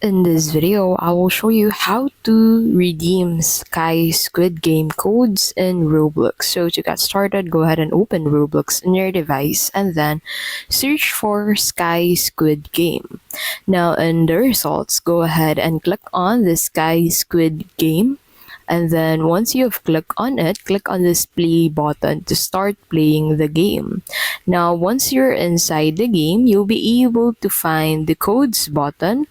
In this video, I will show you how to redeem Sky Squid Game codes in Roblox. So to get started, go ahead and open Roblox on your device and then search for Sky Squid Game. Now in the results, go ahead and click on the Sky Squid Game. And then once you have clicked on it, click on this play button to start playing the game. Now once you're inside the game, you'll be able to find the codes button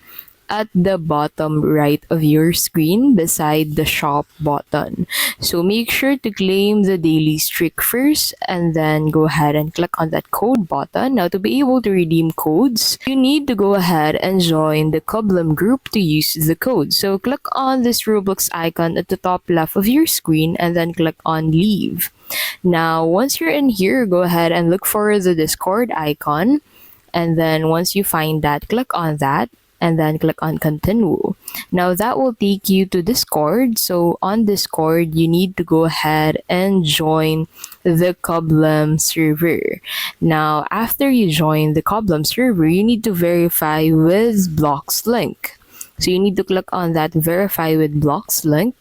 at the bottom right of your screen beside the shop button. So make sure to claim the daily streak first and then go ahead and click on that code button. Now to be able to redeem codes, you need to go ahead and join the Kublum group to use the code. So click on this Roblox icon at the top left of your screen and then click on leave. Now once you're in here, go ahead and look for the Discord icon, and then once you find that, click on that and then click on continue. Now that will take you to Discord. So on Discord, you need to go ahead and join the Kublum server. Now after you join the Kublum server, you need to verify with Blocks link. So you need to click on that verify with Blocks link.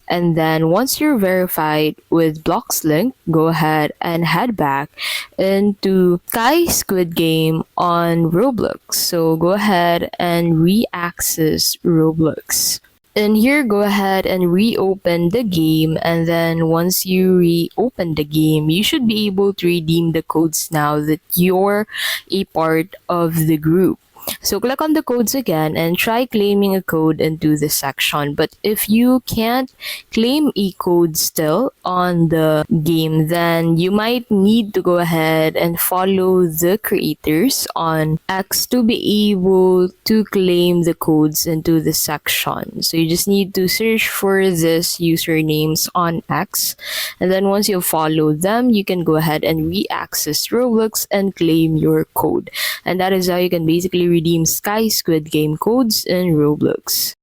And then once you're verified with Blocks link, go ahead and head back into Sky Squid Game on Roblox. So go ahead and re-access Roblox. And here, go ahead and reopen the game, and then once you reopen the game, you should be able to redeem the codes now that you're a part of the group. So click on the codes again and try claiming a code into this section. But if you can't claim a code still on the game, then you might need to go ahead and follow the creators on X to be able to claim the codes into the section. So you just need to search for this usernames on X, and then once you follow them, you can go ahead and re-access Roblox and claim your code. And that is how you can basically redeem Sky Squid Game codes in Roblox.